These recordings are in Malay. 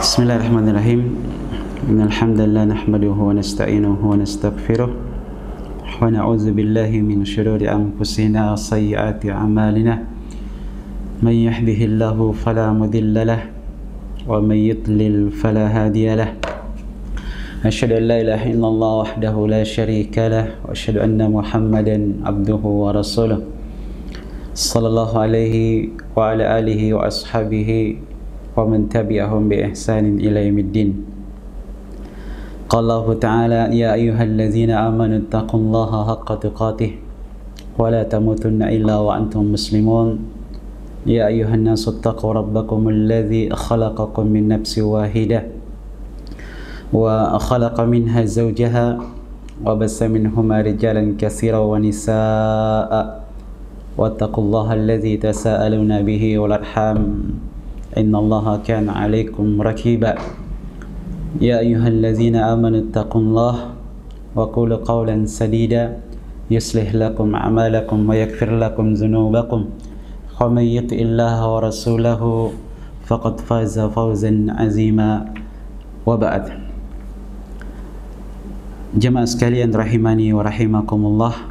Bismillahirrahmanirrahim. Innal hamdalillah nahmaduhu wa nasta'inuhu wa nastaghfiruh wa na'udzu billahi min shururi anfusina wa sayyiati a'malina. Man yahdihillahu fala mudilla lahu wa man yudlil fala hadiya lahu. Asyhadu an la ilaha illallah wahdahu la syarika lahu wa asyhadu anna Muhammadan abduhu wa rasuluh. Sallallahu alaihi wa ala alihi wa ashabihi wa man tabi'ahum bi ihsanin ila yaumiddin. Qala Allah Ta'ala, ya ayyuhalladzina amanu taqullaha haqqa tuqatih wa la tamutunna illa wa antum muslimun. Ya ayyuhan nasu taqu rabbakum alladzi khalaqakum min nafsin wahidah wa khalaqa minha zawjaha wa bassa minhuma rijalan katsiran wa nisaa'a wattaqullaha alladzi tasaaluna bihi wal arham innallaha kana 'alaikum raqiba. Ya ayyuhalladzina amanu taqullaha wa qulu qawlan sadida yuslih lakum a'malakum wa yaghfir lakum dhunubakum wa may yuti'illaha wa rasulahu faqad faza fawzan 'azima. Wa ba'd. Jemaah sekalian rahimani wa rahimakumullah,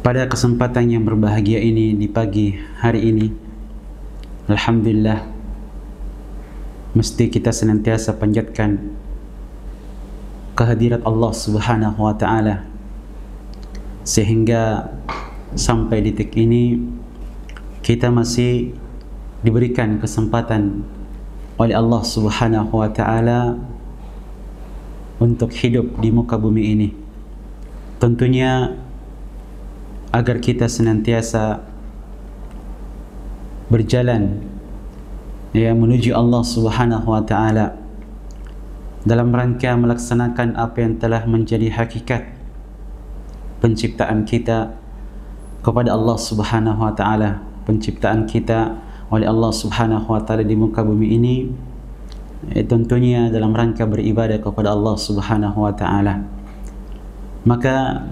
pada kesempatan yang berbahagia ini di pagi hari ini, alhamdulillah, mesti kita senantiasa panjatkan kehadirat Allah Subhanahu wa Ta'ala, sehingga sampai detik ini kita masih diberikan kesempatan oleh Allah Subhanahu wa Ta'ala untuk hidup di muka bumi ini. Tentunya agar kita senantiasa berjalan menuju Allah Subhanahu wa Ta'ala dalam rangka melaksanakan apa yang telah menjadi hakikat penciptaan kita kepada Allah Subhanahu wa Ta'ala, penciptaan kita oleh Allah Subhanahu wa Ta'ala di muka bumi ini, tentunya dalam rangka beribadah kepada Allah Subhanahu wa Ta'ala. Maka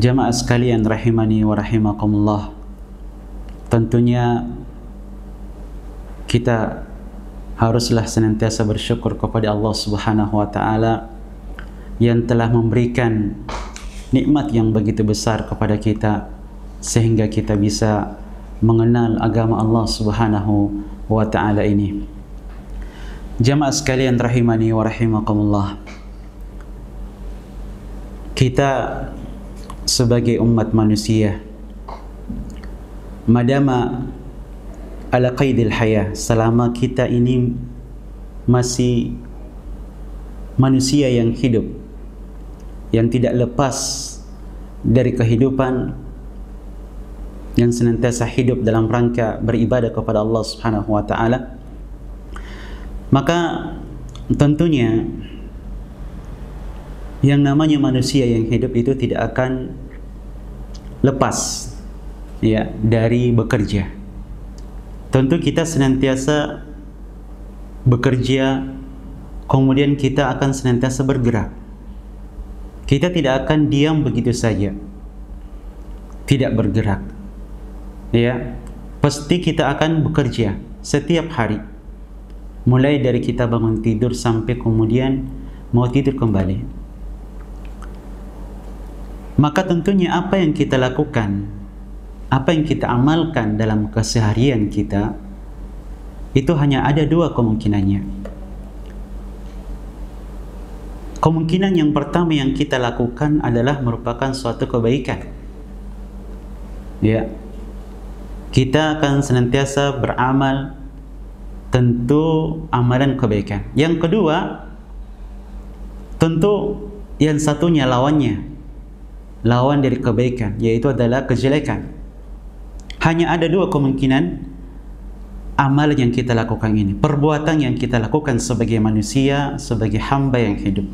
jamaah sekalian rahimani wa rahimakumullah, tentunya kita haruslah senantiasa bersyukur kepada Allah Subhanahu wa Ta'ala yang telah memberikan nikmat yang begitu besar kepada kita sehingga kita bisa mengenal agama Allah Subhanahu wa Ta'ala ini. Jamaah sekalian rahimani wa rahimakumullah, kita sebagai umat manusia, madama ala qaidil hayah, selama kita ini masih manusia yang hidup, yang tidak lepas dari kehidupan, yang senantiasa hidup dalam rangka beribadah kepada Allah Subhanahu wa Ta'ala, maka tentunya yang namanya manusia yang hidup itu tidak akan lepas dari bekerja. Tentu kita senantiasa bekerja, kemudian kita akan senantiasa bergerak. Kita tidak akan diam begitu saja, tidak bergerak. Pasti kita akan bekerja setiap hari, mulai dari kita bangun tidur sampai kemudian mau tidur kembali. Maka tentunya apa yang kita lakukan, apa yang kita amalkan dalam keseharian kita, itu hanya ada dua kemungkinannya. Kemungkinan yang pertama yang kita lakukan adalah merupakan suatu kebaikan. Kita akan senantiasa beramal, tentu amalan kebaikan. Yang kedua, tentu yang satunya lawannya, lawan dari kebaikan, yaitu adalah kejelekan. Hanya ada dua kemungkinan amalan yang kita lakukan ini, perbuatan yang kita lakukan sebagai manusia, sebagai hamba yang hidup.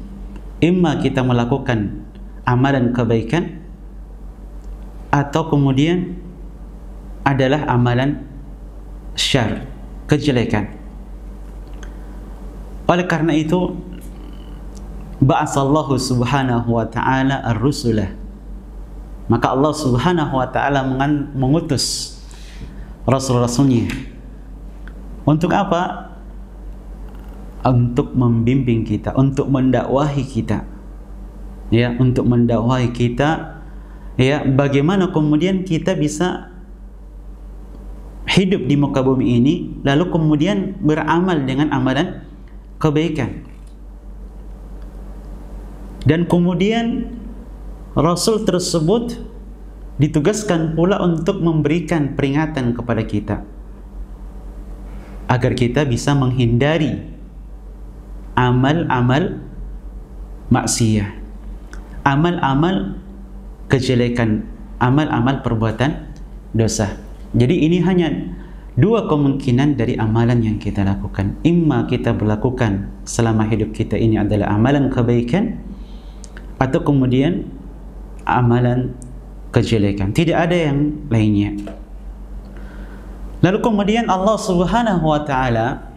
Imma kita melakukan amalan kebaikan, atau kemudian adalah amalan syar, kejelekan. Oleh karena itu, ba'atsallahu subhanahu wa ta'ala ar-rusulah, maka Allah Subhanahu wa Ta'ala mengutus rasul-rasulnya Untuk apa? Untuk membimbing kita, untuk mendakwahi kita. Ya, untuk mendakwahi kita, ya, bagaimana kemudian kita bisa hidup di muka bumi ini, lalu kemudian beramal dengan amalan kebaikan. Dan kemudian Rasul tersebut ditugaskan pula untuk memberikan peringatan kepada kita agar kita bisa menghindari amal-amal maksiat, amal-amal kejelekan, amal-amal perbuatan dosa. Jadi ini hanya dua kemungkinan dari amalan yang kita lakukan. Imma kita berlakukan selama hidup kita ini adalah amalan kebaikan, atau kemudian amalan kejelekan. Tidak ada yang lainnya. Lalu kemudian Allah Subhanahu wa Ta'ala,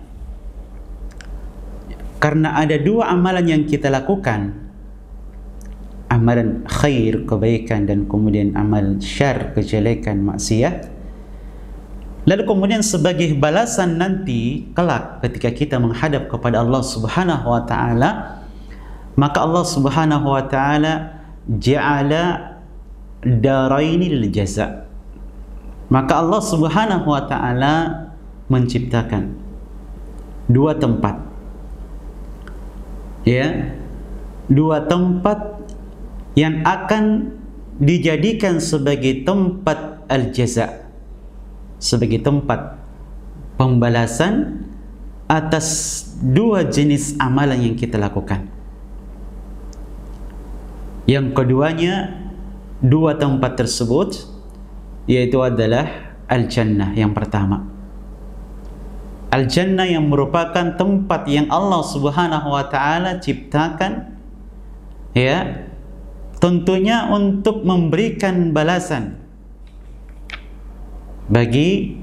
karena ada dua amalan yang kita lakukan, amalan khair, kebaikan, dan kemudian amal syar, kejelekan, maksiat, lalu kemudian sebagai balasan nanti kelak ketika kita menghadap kepada Allah Subhanahu wa Ta'ala, maka Allah Subhanahu wa Ta'ala ja'ala daraini lil jaza'. Maka Allah Subhanahu wa Ta'ala menciptakan dua tempat, ya, dua tempat yang akan dijadikan sebagai tempat al-jaza', sebagai tempat pembalasan atas dua jenis amalan yang kita lakukan. Yang keduanya, dua tempat tersebut yaitu adalah Al-Jannah. Yang pertama, Al-Jannah yang merupakan tempat yang Allah Subhanahu wa Ta'ala ciptakan, ya, tentunya untuk memberikan balasan bagi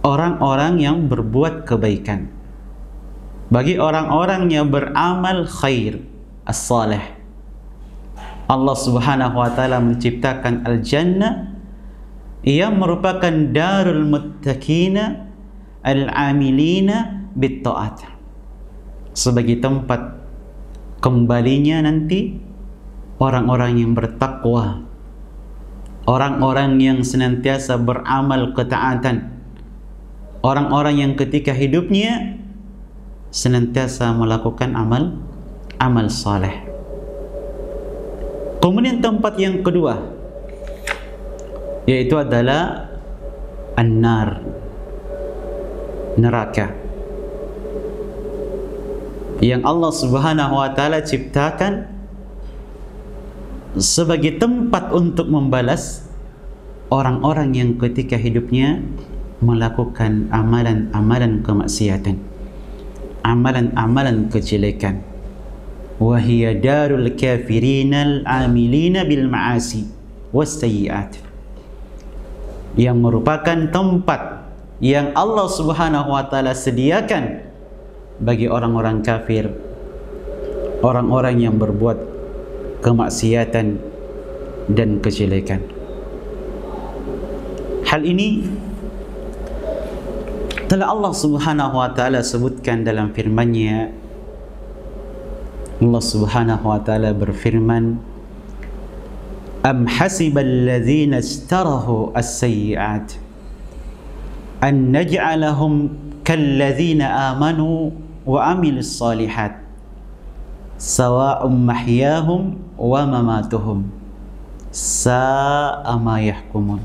orang-orang yang berbuat kebaikan, bagi orang-orang yang beramal khair as-salih. Allah Subhanahu wa Ta'ala menciptakan Al-Jannah yang merupakan darul muttaqina al-amilina bit-ta'at, sebagai tempat kembalinya nanti orang-orang yang bertakwa, orang-orang yang senantiasa beramal ketaatan, orang-orang yang ketika hidupnya senantiasa melakukan amal saleh. Kemudian tempat yang kedua yaitu adalah an-nar, neraka, yang Allah Subhanahu wa Ta'ala ciptakan sebagai tempat untuk membalas orang-orang yang ketika hidupnya melakukan amalan-amalan kemaksiatan, amalan-amalan kejelekan. Wahia darul kafirinal amilina bil ma'asi was sayyi'at, yang merupakan tempat yang Allah Subhanahu wa Ta'ala sediakan bagi orang-orang kafir, orang-orang yang berbuat kemaksiatan dan kejelekan. Hal ini telah Allah Subhanahu wa Ta'ala sebutkan dalam firman-Nya. Allah Subhanahu wa Ta'ala berfirman, am hasibal ladzina istarahu as-sayyi'at an naj'alahum kalladzina amanu wa amilus salihat sawa'um mahyahum wa mamatuhum sa'a ma yahkumun.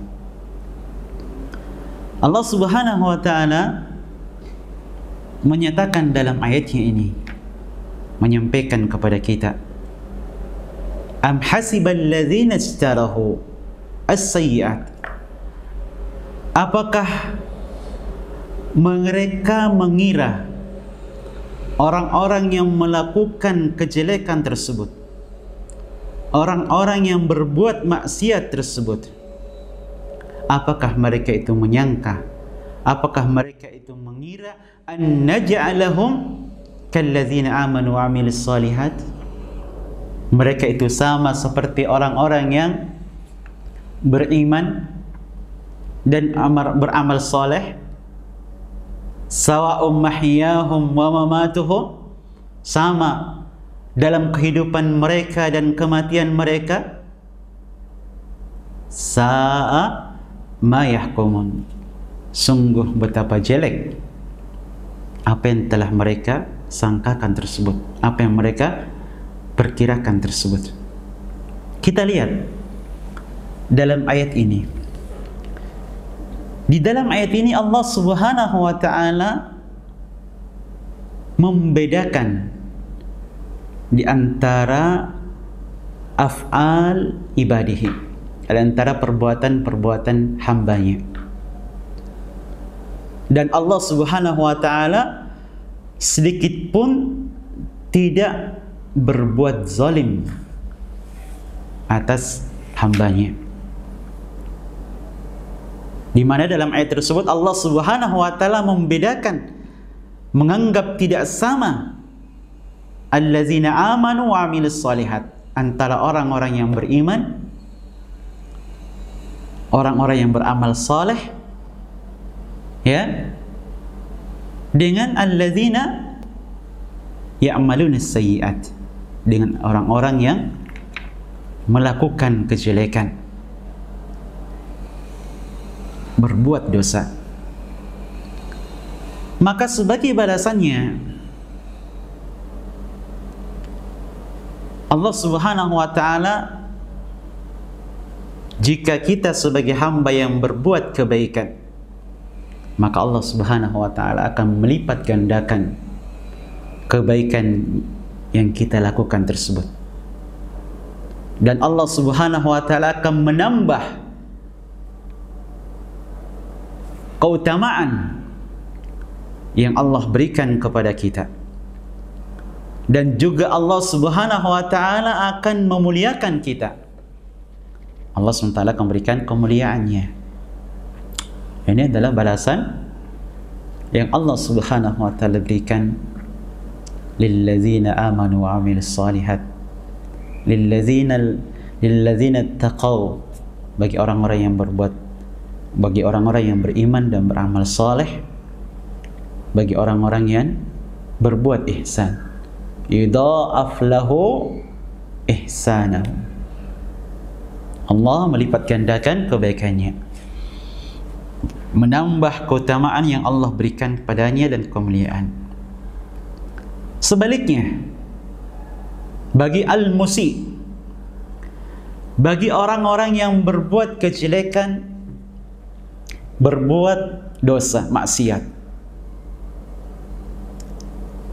Allah Subhanahu wa Ta'ala menyatakan dalam ayatnya ini, menyampaikan kepada kita, am hasibal ladzina istarahu as-sayyi'at, apakah mereka mengira, orang-orang yang melakukan kejelekan tersebut, orang-orang yang berbuat maksiat tersebut, apakah mereka itu menyangka, apakah mereka itu mengira an naj'alahum kalladzina amanu wa amilus salihat, mereka itu sama seperti orang-orang yang beriman dan beramal soleh? sawa'um mahyahum wa mamatuhum, sama dalam kehidupan mereka dan kematian mereka. Sa'a ma yahkumun, sungguh betapa jelek apa yang telah mereka sangkakan tersebut, apa yang mereka perkirakan tersebut. Kita lihat dalam ayat ini. Di dalam ayat ini Allah Subhanahu wa taala membedakan di antara af'al ibadihi, di antara perbuatan-perbuatan hambanya. Dan Allah Subhanahu wa taala sedikit pun tidak berbuat zalim atas hambanya. Di mana dalam ayat tersebut Allah Subhanahu wa taala membedakan, menganggap tidak sama allazina amanu wa amilus shalihat, antara orang-orang yang beriman, orang-orang yang beramal saleh, ya, dengan allazina ya'malunus sayyi'at, dengan orang-orang yang melakukan kejelekan, berbuat dosa. Maka sebagai balasannya Allah Subhanahu wa taala, jika kita sebagai hamba yang berbuat kebaikan, maka Allah Subhanahu wa taala akan melipat gandakan kebaikan yang kita lakukan tersebut. Dan Allah Subhanahu wa taala akan menambah keutamaan yang Allah berikan kepada kita. Dan juga Allah Subhanahu wa taala akan memuliakan kita. Allah SWT akan memberikan kemuliaannya. Ini adalah balasan yang Allah Subhanahu wa taala berikan lillazina amanu wa amilus shalihat, lillazina taqaw, bagi orang-orang yang berbuat, bagi orang-orang yang beriman dan beramal saleh, bagi orang-orang yang berbuat ihsan. Yudha'af lahu ihsanahu, Allah melipat gandakan kebaikannya, menambah keutamaan yang Allah berikan kepadanya dan kemuliaan. Sebaliknya, bagi al-musi, bagi orang-orang yang berbuat kejelekan, berbuat dosa, maksiat,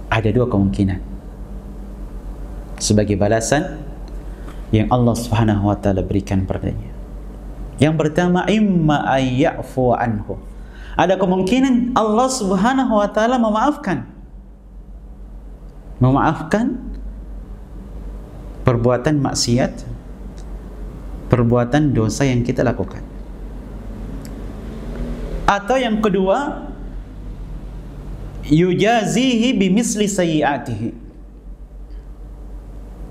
ada dua kemungkinan sebagai balasan yang Allah Subhanahu wa taala berikan padanya. Yang pertama, imma ayyafu anhu, ada kemungkinan Allah Subhanahu wa taala memaafkan perbuatan maksiat, perbuatan dosa yang kita lakukan. Atau yang kedua, yujazihi bimisli sayyiatihi,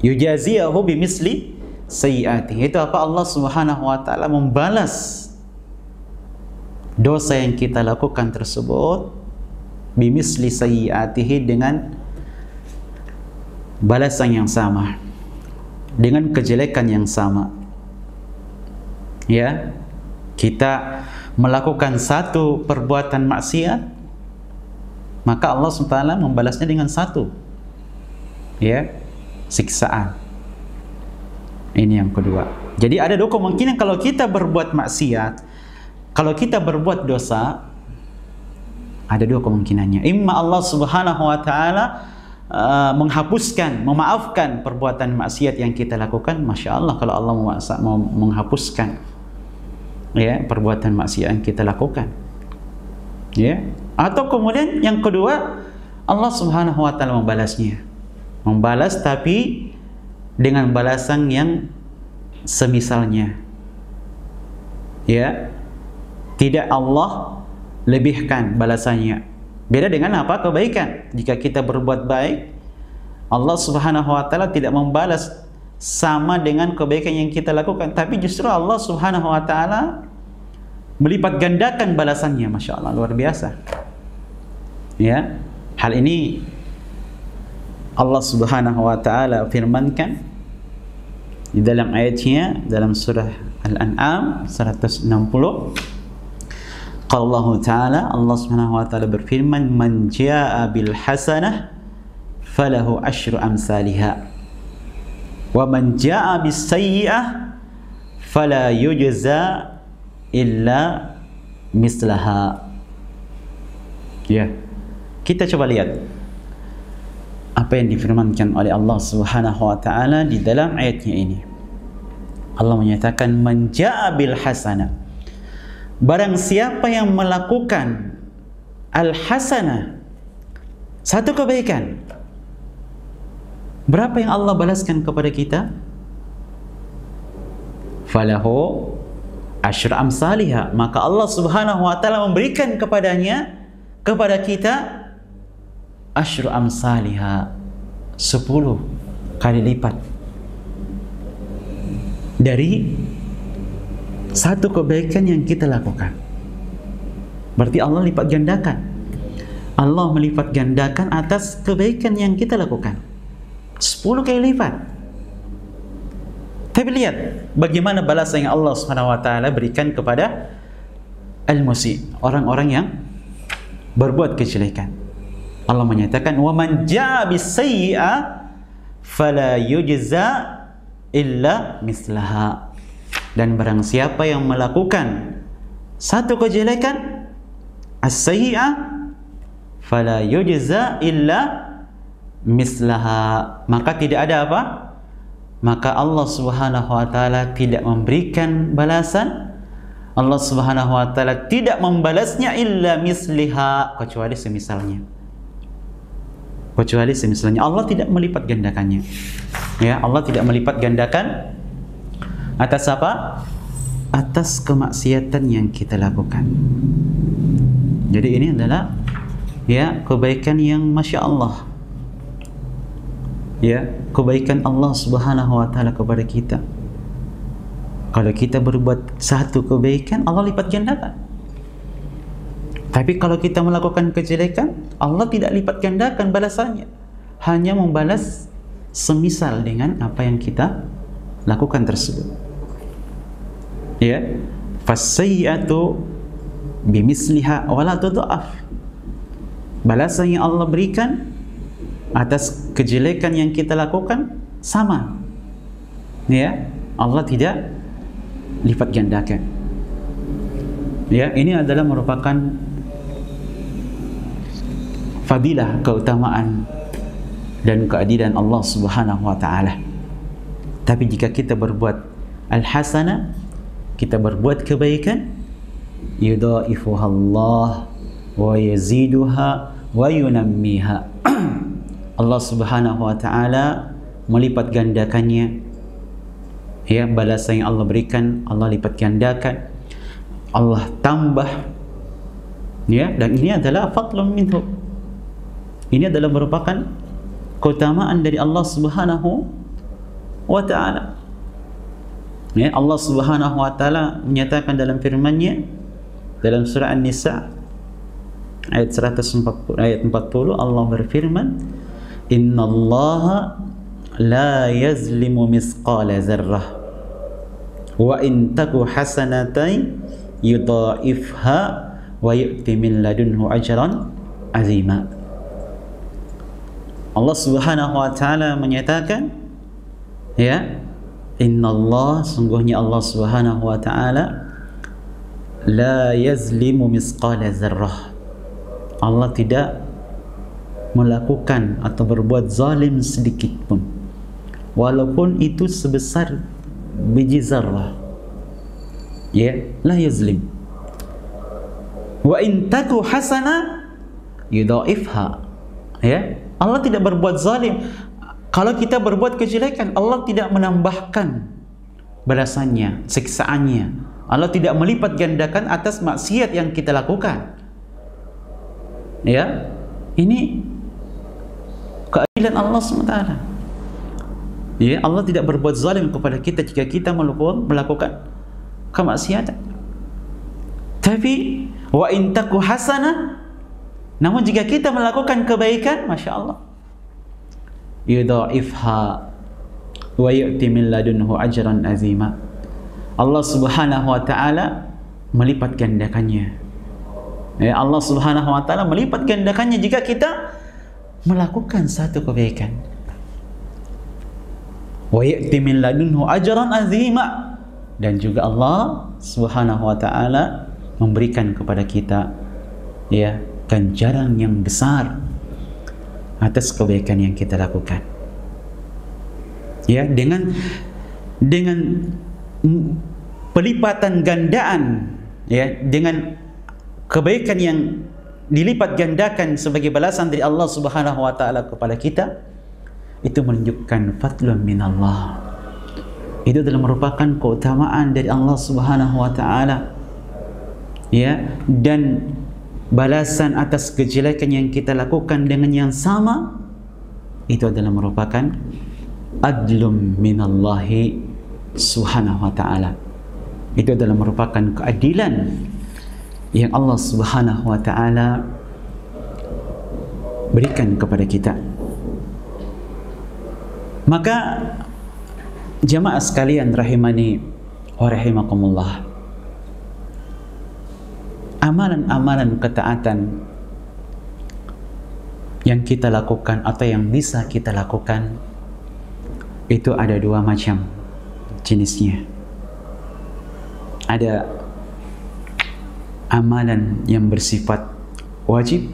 yujaziyahu bimisli sayyiatihi. Itu apa? Allah Subhanahu wa taala membalas dosa yang kita lakukan tersebut bimisli sayyiatihi, dengan balasan yang sama, dengan kejelekan yang sama. Ya, kita melakukan satu perbuatan maksiat, maka Allah SWT membalasnya dengan satu, ya, siksaan. Ini yang kedua. Jadi ada dua kemungkinan kalau kita berbuat maksiat, kalau kita berbuat dosa, ada dua kemungkinannya. Imma Allah Subhanahu wa taala menghapuskan, memaafkan perbuatan maksiat yang kita lakukan. Masya Allah kalau Allah mau menghapuskan, ya, perbuatan maksiat yang kita lakukan, ya. Atau kemudian yang kedua, Allah Subhanahu wa taala membalasnya, membalas tapi dengan balasan yang semisalnya, ya, tidak Allah lebihkan balasannya. Beda dengan apa? Kebaikan. Jika kita berbuat baik, Allah Subhanahu wa taala tidak membalas sama dengan kebaikan yang kita lakukan, tapi justru Allah Subhanahu wa taala melipat gandakan balasannya. Masya Allah, luar biasa. Ya, hal ini Allah Subhanahu wa taala firmankan di dalam ayatnya dalam surah Al-An'am 160. Qala Allah taala, Allah Subhanahu wa taala berfirman, "Man jaa'a bil hasanah falahu asyru amsalihha wa man jaa'a bis sayyi'ah fala yujza illa mislaha." Ya. Kita coba lihat apa yang difirmankan oleh Allah Subhanahu wa taala di dalam ayatnya ini. Allah menyatakan, "Man jaa'a bil hasanah." Barang siapa yang melakukan al-hasanah, satu kebaikan, berapa yang Allah balaskan kepada kita? Falahu asyru amsalihha. Maka Allah Subhanahu wa taala memberikan kepadanya, kepada kita, asyru amsalihha, 10 kali lipat dari satu kebaikan yang kita lakukan. Berarti Allah lipat gandakan. Allah melipat gandakan atas kebaikan yang kita lakukan 10 kali lipat. Tapi lihat bagaimana balasan yang Allah Subhanahu wa taala berikan kepada al-musi, orang-orang yang berbuat kejelekan. Allah menyatakan, "Wa man jaa bis-sayyi'ah fala yujza illa mislaha." Dan barang siapa yang melakukan satu kejelekan, as-sayyi'ah, fala yujza illa mislaha, maka tidak ada apa? Maka Allah Subhanahu wa taala tidak memberikan balasan, Allah Subhanahu wa taala tidak membalasnya illa misliha, kecuali semisalnya. Kecuali semisalnya. Allah tidak melipat gandakannya. Ya, Allah tidak melipat gandakan atas apa? Atas kemaksiatan yang kita lakukan. Jadi ini adalah ya kebaikan yang Masya Allah. Ya, kebaikan Allah Subhanahu wa taala kepada kita. Kalau kita berbuat satu kebaikan, Allah lipat gandakan. Tapi kalau kita melakukan kejelekan, Allah tidak lipat gandakan balasannya. Hanya membalas semisal dengan apa yang kita lakukan tersebut. Ya, fasayyi'atu bimisliha wala tudha'af. Balasan yang Allah berikan atas kejelekan yang kita lakukan sama. Ya, Allah tidak lipat gandakan. Ya, ini adalah merupakan fadilah, keutamaan dan keadilan Allah Subhanahu wa taala. Tapi jika kita berbuat al-hasanah, kita berbuat kebaikan, yudhaifuha Allah wa yaziduha wa yunammiha. Allah Subhanahu wa taala melipat gandakannya. Ya, balasan yang Allah berikan, Allah lipat gandakan, Allah tambah. Ya, dan ini adalah fadlun minhu. Ini adalah merupakan keutamaan dari Allah Subhanahu wa taala. Ya, Allah Subhanahu wa taala menyatakan dalam firman-Nya dalam surah An-Nisa ayat 140, ayat 40, Allah berfirman, "Innallaha la yazlimu misqala zarrah wa in taku hasanatan yudha'ifha wa yu'ti min ladunhu ajran azima." Allah Subhanahu wa taala menyatakan, ya, innallah, sungguhnya Allah Subhanahu wa taala la yazlimu misqala zarrah. Allah tidak melakukan atau berbuat zalim sedikit pun, walaupun itu sebesar biji zarrah. Ya, la yazlim. Wa in taku hasana yudha'ifha. Ya, Allah tidak berbuat zalim. Kalau kita berbuat kejelekan, Allah tidak menambahkan balasannya, siksaannya. Allah tidak melipat gandakan atas maksiat yang kita lakukan. Ya, ini keadilan Allah SWT. Ya, Allah tidak berbuat zalim kepada kita jika kita melakukan kemaksiatan. Tapi wa in taku hasanah Namun jika kita melakukan kebaikan, Masya Allah, yudha'ifha wa yu'ti min ladunhu ajran azima. Allah Subhanahu wa taala melipat gandakannya. Ya, Allah Subhanahu wa taala melipat gandakannya jika kita melakukan satu kebaikan. Wa yu'ti min ladunhu ajran azima, dan juga Allah Subhanahu wa taala memberikan kepada kita ya ganjaran yang besar atas kebaikan yang kita lakukan. Ya, dengan pelipatan gandaan, ya, dengan kebaikan yang dilipat gandakan sebagai balasan dari Allah Subhanahu wa taala kepada kita, itu menunjukkan fadlun minallah. Itu adalah merupakan keutamaan dari Allah Subhanahu wa taala. Ya, dan balasan atas kejelekan yang kita lakukan dengan yang sama, itu adalah merupakan adlum minallahi Subhanahu wa taala. Itu adalah merupakan keadilan yang Allah Subhanahu wa taala berikan kepada kita. Maka jamaah sekalian rahimani wa rahimakumullah, amalan-amalan ketaatan yang kita lakukan atau yang bisa kita lakukan itu ada dua macam jenisnya. Ada amalan yang bersifat wajib,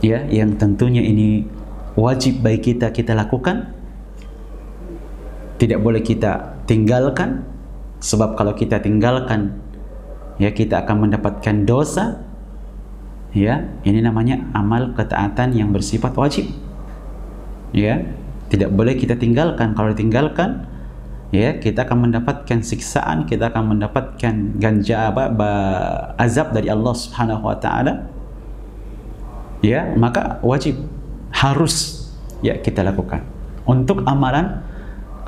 ya, yang tentunya ini wajib bagi kita lakukan, tidak boleh kita tinggalkan, sebab kalau kita tinggalkan, ya, kita akan mendapatkan dosa. Ya, ini namanya amal ketaatan yang bersifat wajib. Ya, tidak boleh kita tinggalkan. Kalau ditinggalkan, ya, kita akan mendapatkan siksaan, kita akan mendapatkan azab dari Allah Subhanahu wa taala. Ya, maka wajib, harus, ya, kita lakukan untuk amalan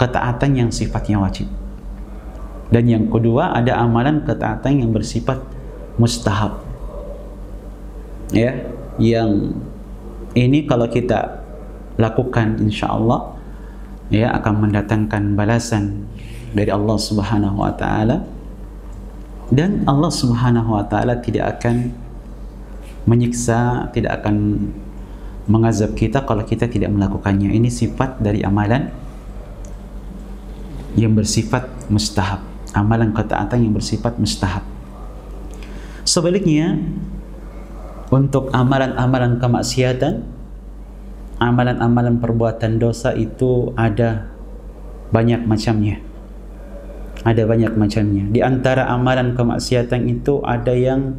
ketaatan yang sifatnya wajib. Dan yang kedua, ada amalan ketaatan yang bersifat mustahab. Ya, yang ini kalau kita lakukan, insya-Allah, ya, akan mendatangkan balasan dari Allah Subhanahu wa taala, dan Allah Subhanahu wa taala tidak akan menyiksa, tidak akan mengazab kita kalau kita tidak melakukannya. Ini sifat dari amalan yang bersifat mustahab, amalan ketaatan yang bersifat mustahab. Sebaliknya, untuk amalan-amalan kemaksiatan, amalan-amalan perbuatan dosa, itu ada banyak macamnya. Ada banyak macamnya. Di antara amalan kemaksiatan itu ada yang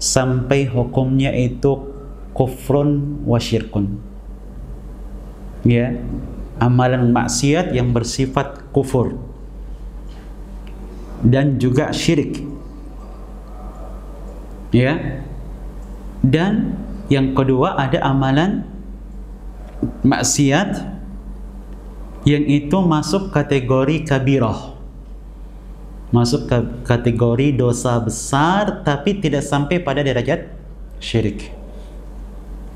sampai hukumnya itu kufrun wa syirkun. Ya, amalan maksiat yang bersifat kufur dan juga syirik. Ya. Dan yang kedua, ada amalan maksiat yang itu masuk kategori kabirah, masuk ke kategori dosa besar, tapi tidak sampai pada derajat syirik.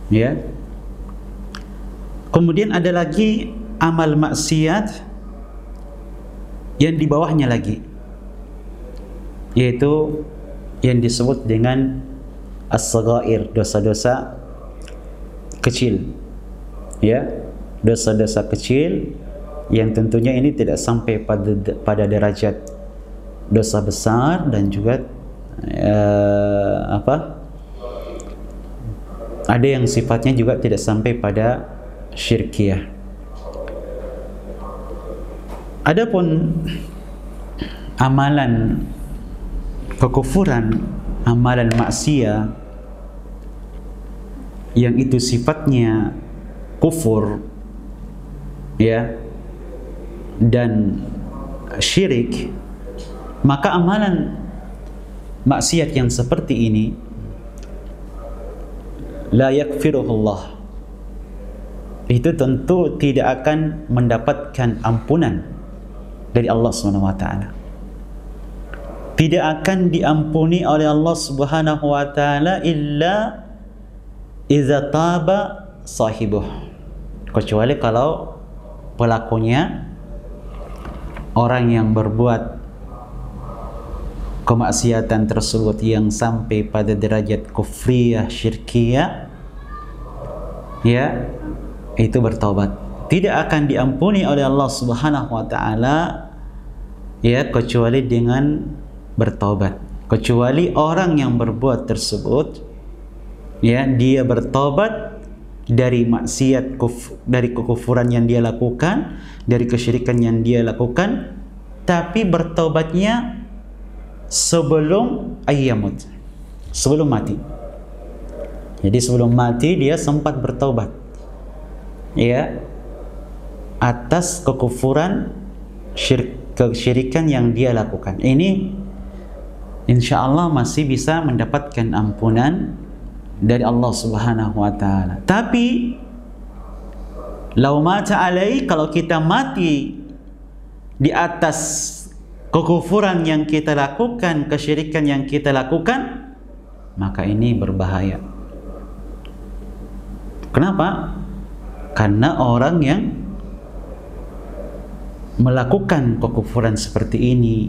Ya. Kemudian ada lagi amal maksiat yang di bawahnya lagi, yaitu yang disebut dengan as-saghair, dosa-dosa kecil. Ya, dosa-dosa kecil yang tentunya ini tidak sampai pada derajat dosa besar, dan juga ada yang sifatnya juga tidak sampai pada syirkiyah. Adapun amalan kekufuran, amalan maksiat yang itu sifatnya kufur, ya, dan syirik, maka amalan maksiat yang seperti ini la yakfiruhullah, itu tentu tidak akan mendapatkan ampunan dari Allah SWT. tidak akan diampuni oleh Allah Subhanahu wa taala illa iza taba sahibuh, kecuali kalau pelakunya orang yang berbuat kemaksiatan tersebut yang sampai pada derajat kufriyah syirkiyah, ya, itu bertaubat. Tidak akan diampuni oleh Allah Subhanahu wa taala, ya, kecuali dengan bertaubat. Kecuali orang yang berbuat tersebut, ya, dia bertaubat dari maksiat, dari kekufuran yang dia lakukan, dari kesyirikan yang dia lakukan, tapi bertaubatnya sebelum ayyamut, sebelum mati. Jadi sebelum mati dia sempat bertaubat, ya, atas kekufuran kesyirikan yang dia lakukan. Ini insya Allah masih bisa mendapatkan ampunan dari Allah Subhanahu wa taala. Tapi lau mata alai, kalau kita mati di atas kekufuran yang kita lakukan, kesyirikan yang kita lakukan, maka ini berbahaya. Kenapa? Karena orang yang melakukan kekufuran seperti ini,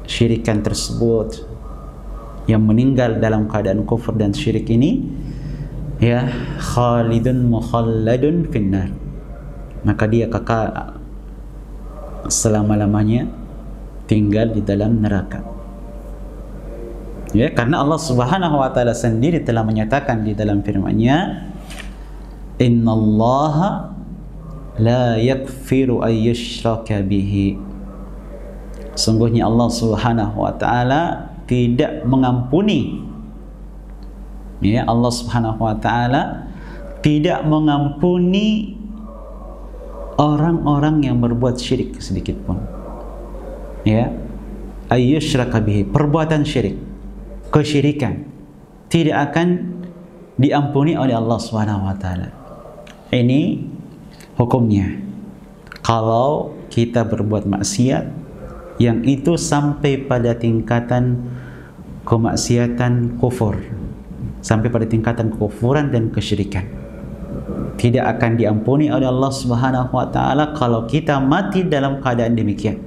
syirikan tersebut, yang meninggal dalam keadaan kufur dan syirik ini, ya, khalidun mukhalladun finnar, maka dia kekal selama-lamanya tinggal di dalam neraka. Ya, karena Allah Subhanahu wa taala sendiri telah menyatakan di dalam firman-Nya, innallaha la yaghfiru ay yushraka bihi. Sungguhnya Allah Subhanahu wa taala tidak mengampuni, ya, Allah Subhanahu wa taala tidak mengampuni orang-orang yang berbuat syirik sedikit pun. Ya, ayyushraka bihi, perbuatan syirik, kesyirikan tidak akan diampuni oleh Allah Subhanahu wa taala. Ini hukumnya kalau kita berbuat maksiat yang itu sampai pada tingkatan kemaksiatan kufur, sampai pada tingkatan kekufuran dan kesyirikan, tidak akan diampuni oleh Allah Subhanahu wa taala kalau kita mati dalam keadaan demikian.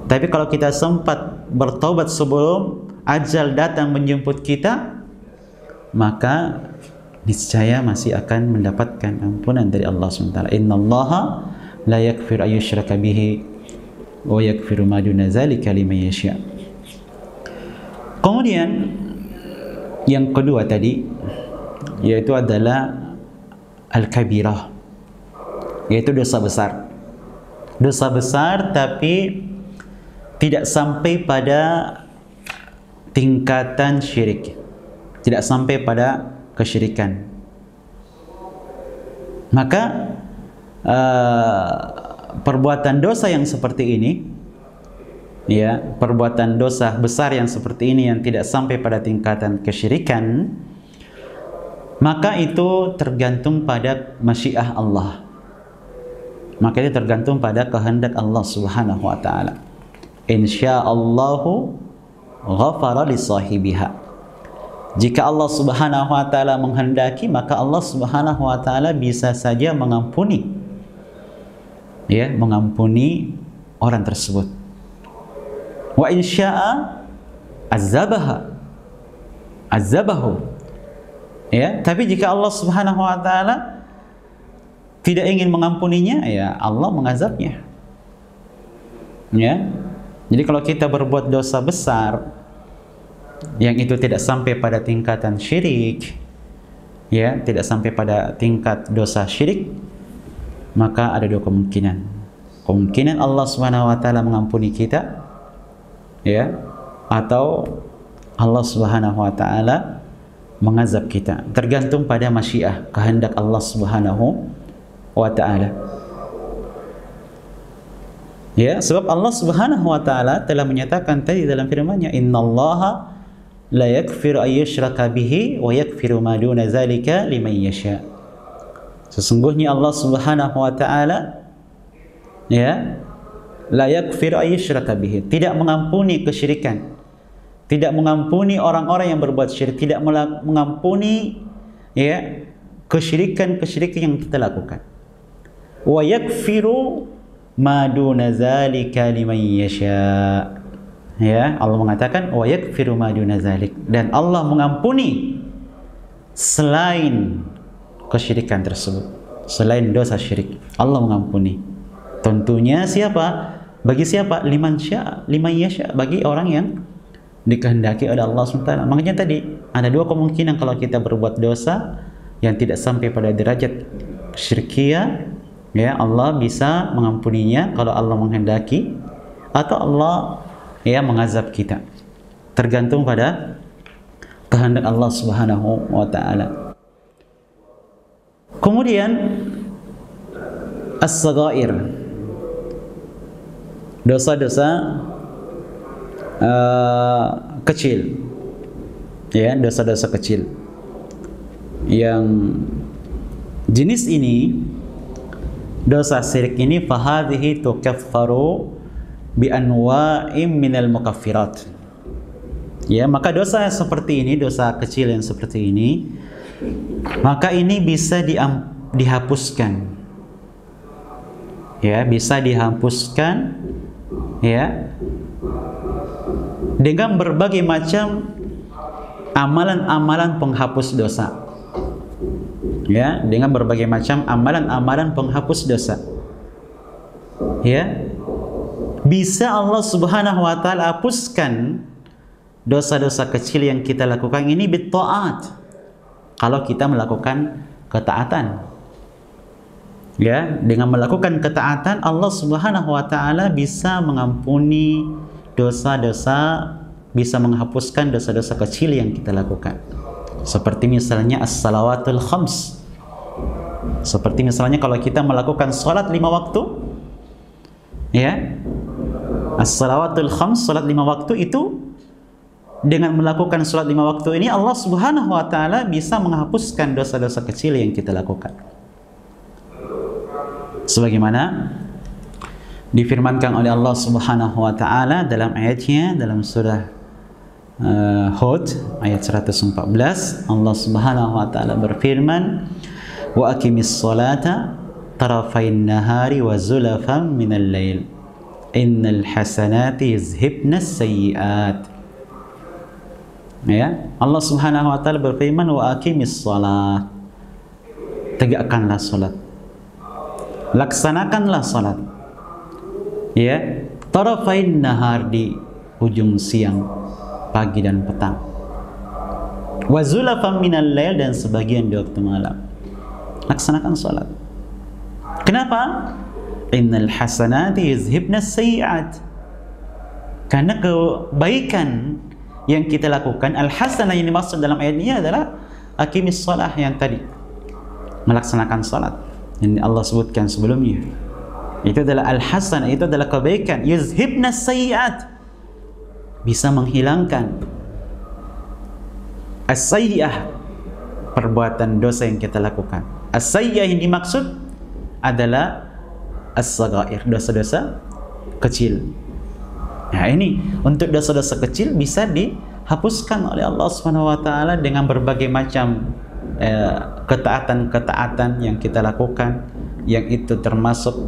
Tapi kalau kita sempat bertaubat sebelum ajal datang menjemput kita, maka niscaya masih akan mendapatkan ampunan dari Allah SWT. Innallaha la yaghfiru ay yushraka bihi wa yaghfiru ma duna dzalika liman yasha. Kemudian yang kedua tadi, yaitu adalah al-kabirah, yaitu dosa besar. Dosa besar tapi tidak sampai pada tingkatan syirik, tidak sampai pada kesyirikan. Maka perbuatan dosa yang seperti ini, ya, perbuatan dosa besar yang seperti ini yang tidak sampai pada tingkatan kesyirikan, maka itu tergantung pada masyiah Allah. Maka itu tergantung pada kehendak Allah Subhanahu wa taala. Insyaallahu ghafara li sahibiha. Jika Allah Subhanahu wa taala menghendaki, maka Allah Subhanahu wa taala bisa saja mengampuni, ya, mengampuni orang tersebut. Wa insya'a azabahu. Ya, tapi jika Allah Subhanahu wa taala tidak ingin mengampuninya, ya Allah mengazabnya. Ya. Jadi kalau kita berbuat dosa besar yang itu tidak sampai pada tingkatan syirik, ya, tidak sampai pada tingkat dosa syirik, maka ada dua kemungkinan. Kemungkinan Allah Subhanahu wa taala mengampuni kita, ya, atau Allah Subhanahu wa taala mengazab kita. Tergantung pada masyiah, kehendak Allah Subhanahu wa taala. Ya, sebab Allah Subhanahu wa taala telah menyatakan tadi dalam firman-Nya, innallaha la yaghfiru ay yushraka bihi wa yaghfiru ma duna dzalika liman yasha. Sesungguhnya Allah Subhanahu wa taala, ya, La yaghfiru ayyushraka bihi. Tidak mengampuni kesyirikan. Tidak mengampuni orang-orang yang berbuat syirik, tidak mengampuni ya kesyirikan-kesyirikan yang kita lakukan. Wa yaghfiru ma duna dzalika liman yasha. Ya, Allah mengatakan wa yaghfiru ma duna dzalik, dan Allah mengampuni selain kesyirikan tersebut, selain dosa syirik. Allah mengampuni. Tentunya siapa? Bagi siapa? Liman yasha, bagi orang yang dikehendaki oleh Allah SWT. Makanya tadi ada dua kemungkinan kalau kita berbuat dosa yang tidak sampai pada derajat syirkiyah, ya Allah bisa mengampuninya kalau Allah menghendaki, atau Allah ya mengazab kita, tergantung pada kehendak Allah Subhanahu wa taala. Kemudian as-saghair, dosa-dosa kecil, ya, dosa-dosa kecil yang jenis ini, dosa syirik ini, fahadhihi tukaffaru bi anwa'im minal mukaffirat. Ya, maka dosa seperti ini, dosa kecil yang seperti ini, maka ini bisa dihapuskan. Ya, bisa dihapuskan ya dengan berbagai macam amalan-amalan penghapus dosa. Ya, dengan berbagai macam amalan-amalan penghapus dosa. Ya, bisa Allah Subhanahu wa taala hapuskan dosa-dosa kecil yang kita lakukan ini bitta'at, kalau kita melakukan ketaatan. Ya, dengan melakukan ketaatan Allah Subhanahu wa taala bisa mengampuni dosa-dosa, bisa menghapuskan dosa-dosa kecil yang kita lakukan. Seperti misalnya as-salawatul khams. Seperti misalnya kalau kita melakukan salat 5 waktu, ya, as-salawatul khams, salat 5 waktu itu, dengan melakukan salat 5 waktu ini Allah Subhanahu wa taala bisa menghapuskan dosa-dosa kecil yang kita lakukan. Sebagaimana difirmankan oleh Allah Subhanahu wa taala dalam ayatnya dalam surah Hud ayat 114, Allah Subhanahu wa taala berfirman, wa aqimis salata tarafain nahari wa zulafan minal lail innal hasanati yuzhibnas sayyiat. Ya, Allah Subhanahu wa taala berfirman, wa aqimis salat, tegakkanlah salat, laksanakanlah salat, ya, tarafain nahar, di ujung siang, pagi dan petang, wa zulafan minal lail, dan sebagian di waktu malam. Laksanakan salat. Kenapa? Innal hasanati yuzhibnas sayyiat. Karena kebaikan yang kita lakukan, al-hasanah yang dimaksud dalam ayat ini adalah aqimis shalah yang tadi, melaksanakan salat yang Allah sebutkan sebelumnya. Itu adalah al-hasanah, itu adalah kebaikan. Yuzhibnas sayyiat, bisa menghilangkan as-sayyi'ah, perbuatan dosa yang kita lakukan. As-sayyi'ah yang dimaksud adalah as-saghair, dosa-dosa kecil. Nah, ini untuk dosa-dosa kecil bisa dihapuskan oleh Allah Subhanahu wa taala dengan berbagai macam ketaatan-ketaatan yang kita lakukan, yang itu termasuk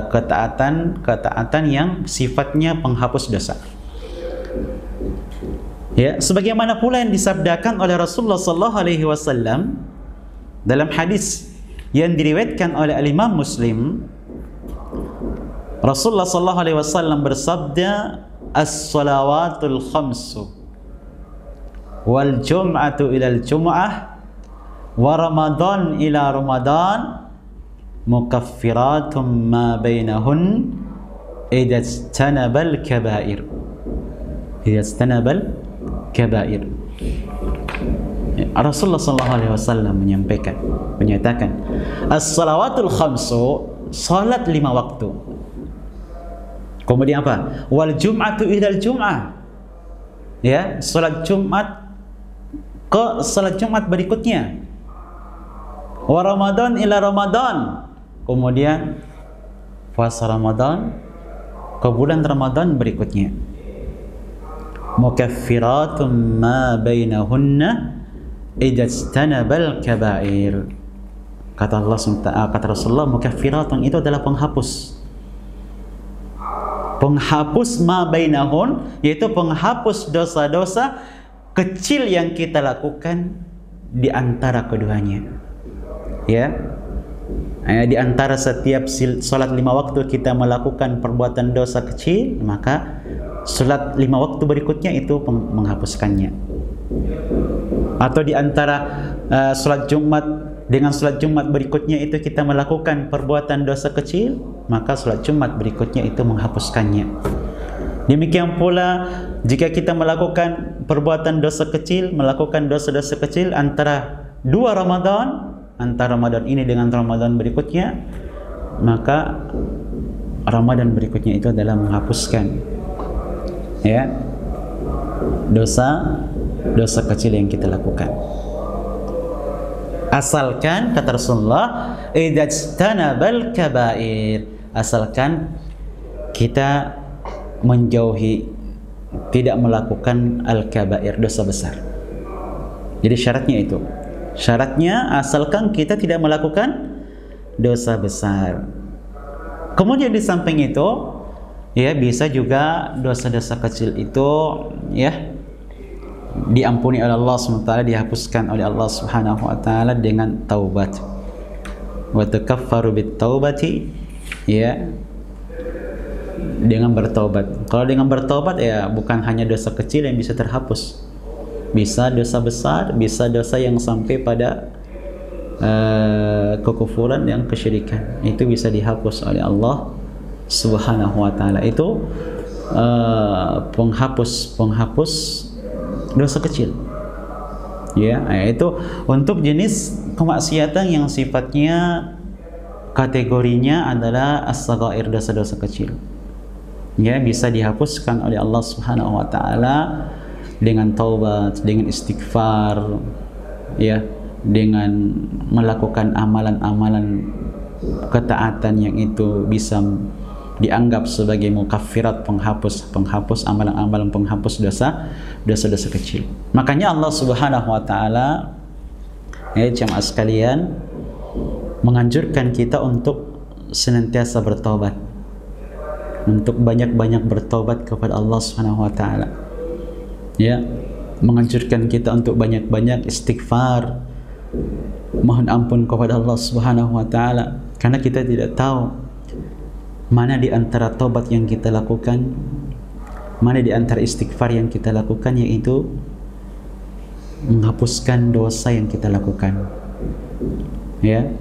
ketaatan yang sifatnya penghapus dosa. Ya, sebagaimana pula yang disabdakan oleh Rasulullah sallallahu alaihi wasallam dalam hadis yang diriwayatkan oleh Imam Muslim, Rasulullah sallallahu alaihi wasallam bersabda, as-salawatul khamsu wal jum'atu ilal jum'ah wa ramadan ila ramadan mukaffiratun ma bainahun idza istanabal kabair. Idza istanabal kabair. Rasulullah sallallahu alaihi wasallam menyatakan as-salawatul khamsu, salat 5 waktu. Kemudian apa? Wal jum'atu ilal jum'ah. Ya, salat Jumat ke salat Jumat berikutnya. Wa ramadan ila ramadan. Kemudian puasa Ramadan ke bulan Ramadan berikutnya. Mukaffiratun ma bainahunna idza ijtanabal kaba'ir. Kata Allah SWT, kata Rasulullah, mukaffiratun itu adalah penghapus. Penghapus ma bainahun, yaitu penghapus dosa-dosa kecil yang kita lakukan di antara keduanya. Ya. Di antara setiap salat 5 waktu kita melakukan perbuatan dosa kecil, maka salat 5 waktu berikutnya itu menghapuskannya. Atau di antara salat Jumat dengan salat Jumat berikutnya itu kita melakukan perbuatan dosa kecil, maka salat Jumat berikutnya itu menghapuskannya. Demikian pula jika kita melakukan perbuatan dosa kecil, melakukan dosa-dosa kecil antara 2 Ramadan, antara Ramadan ini dengan Ramadan berikutnya, maka Ramadan berikutnya itu adalah menghapuskan ya dosa kecil yang kita lakukan. Asalkan kata Rasulullah, idajtanabal kaba'ir, asalkan kita menjauhi, tidak melakukan al-kaba'ir, dosa besar. Jadi syaratnya itu. Syaratnya asalkan kita tidak melakukan dosa besar. Kemudian di samping itu, ya bisa juga dosa-dosa kecil itu ya diampuni oleh Allah SWT, dihapuskan oleh Allah Subhanahu wa taala dengan taubat. Wa takaffaru bit taubati, ya, dengan bertaubat. Kalau dengan bertaubat ya bukan hanya dosa kecil yang bisa terhapus, bisa dosa besar, bisa dosa yang sampai pada kekufuran yang kesyirikan, itu bisa dihapus oleh Allah Subhanahu wa taala. Itu penghapus dosa kecil. Ya, itu untuk jenis kemaksiatan yang sifatnya kategorinya adalah as-saghair, dosa-dosa kecil. Ya, bisa dihapuskan oleh Allah Subhanahu wa taala dengan taubat, dengan istighfar, ya, dengan melakukan amalan-amalan ketaatan yang itu bisa dianggap sebagai mukaffirat, penghapus amalan-amalan penghapus dosa-dosa kecil. Makanya Allah Subhanahu wa taala, ya jemaah sekalian, menganjurkan kita untuk senantiasa bertobat, untuk banyak-banyak bertobat kepada Allah Subhanahu wa taala. Ya, menganjurkan kita untuk banyak-banyak istighfar, mohon ampun kepada Allah Subhanahu wa taala, karena kita tidak tahu mana di antara tobat yang kita lakukan, mana di antara istighfar yang kita lakukan, yaitu menghapuskan dosa yang kita lakukan. Ya.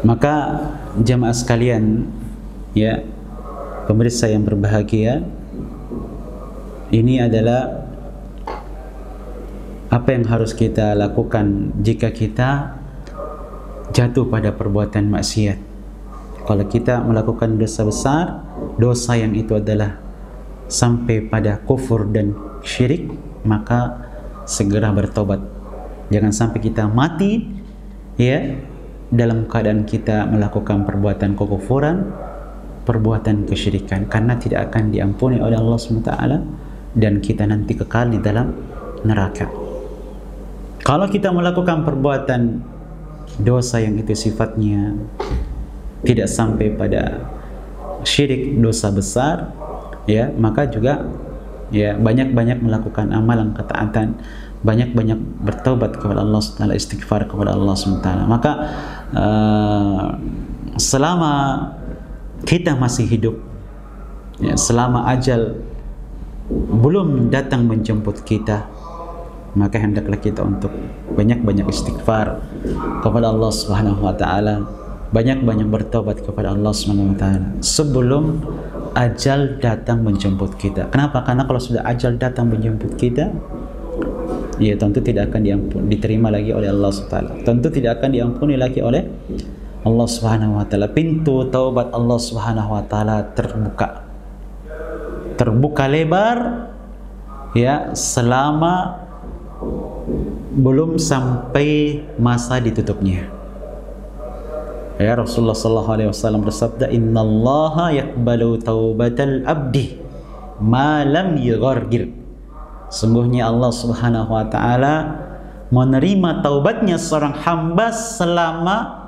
Maka jamaah sekalian, ya, pemirsa yang berbahagia, ini adalah apa yang harus kita lakukan jika kita jatuh pada perbuatan maksiat. Kalau kita melakukan dosa besar, dosa yang itu adalah sampai pada kufur dan syirik, maka segera bertobat. Jangan sampai kita mati ya dalam keadaan kita melakukan perbuatan kekufuran, perbuatan kesyirikan, karena tidak akan diampuni oleh Allah SWT dan kita nanti kekal di dalam neraka. Kalau kita melakukan perbuatan dosa yang itu sifatnya tidak sampai pada syirik, dosa besar, ya, maka juga ya banyak-banyak melakukan amalan ketaatan, banyak-banyak bertobat kepada Allah SWT, istighfar kepada Allah SWT. Maka selama kita masih hidup, ya, selama ajal belum datang menjemput kita, maka hendaklah kita untuk banyak-banyak istighfar kepada Allah Subhanahu wa taala, banyak-banyak bertobat kepada Allah Subhanahu wa taala sebelum ajal datang menjemput kita. Kenapa? Karena kalau sudah ajal datang menjemput kita, ya tentu tidak akan diterima lagi oleh Allah Subhanahu wa taala. Tentu tidak akan diampuni lagi oleh Allah Subhanahu wa taala. Pintu taubat Allah Subhanahu wa taala terbuka lebar, ya, selama belum sampai masa ditutupnya. Ya, Rasulullah sallallahu alaihi wasallam bersabda, "Innallaha yaqbalu taubatal abdi ma lam yughargir." Sungguhnya Allah Subhanahu wa taala menerima taubatnya seorang hamba selama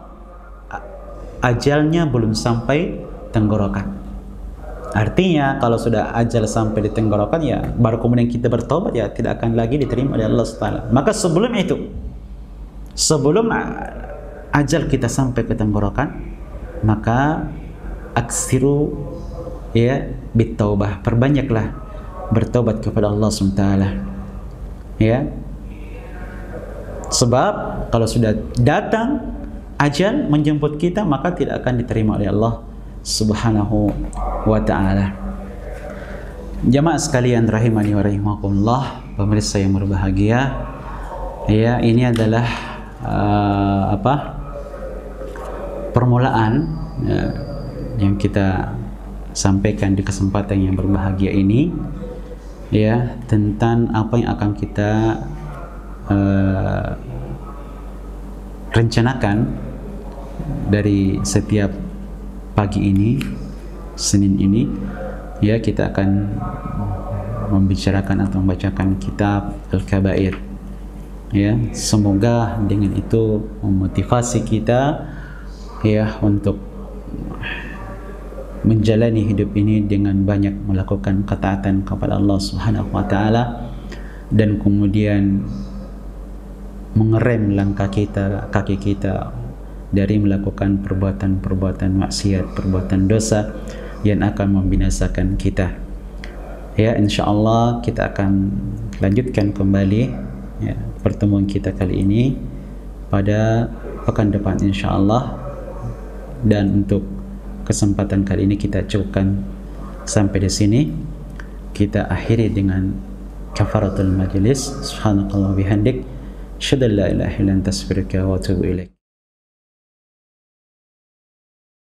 ajalnya belum sampai tenggorokan. Artinya kalau sudah ajal sampai di tenggorokan, ya baru kemudian kita bertaubat, ya tidak akan lagi diterima oleh Allah Subhanahu wa taala. Maka sebelum itu, sebelum ajal kita sampai ke tenggorokan, maka aksiru ya bitaubah, perbanyaklah bertaubat kepada Allah SWT, ya. Sebab kalau sudah datang ajal menjemput kita, maka tidak akan diterima oleh Allah Subhanahu wa taala. Jamaah sekalian rahimani wa rahimakumullah, pemirsa yang berbahagia, ya, ini adalah permulaan yang kita sampaikan di kesempatan yang berbahagia ini, ya, tentang apa yang akan kita rencanakan dari setiap pagi ini, Senin ini, ya, kita akan membicarakan atau membacakan kitab Al-Kabair, ya. Semoga dengan itu memotivasi kita, ya, untuk menjalani hidup ini dengan banyak melakukan ketaatan kepada Allah Subhanahu wa taala, dan kemudian mengerem langkah kita, kaki kita dari melakukan perbuatan-perbuatan maksiat, perbuatan dosa yang akan membinasakan kita. Ya, insyaallah kita akan lanjutkan kembali, ya, pertemuan kita kali ini pada pekan depan insyaallah. Dan untuk kesempatan kali ini kita cukupkan sampai di sini. Kita akhiri dengan kafaratul majlis. Subhanakallah bihamdik, asyhadu an la ilaha illa anta astaghfiruka wa atubu ilaik.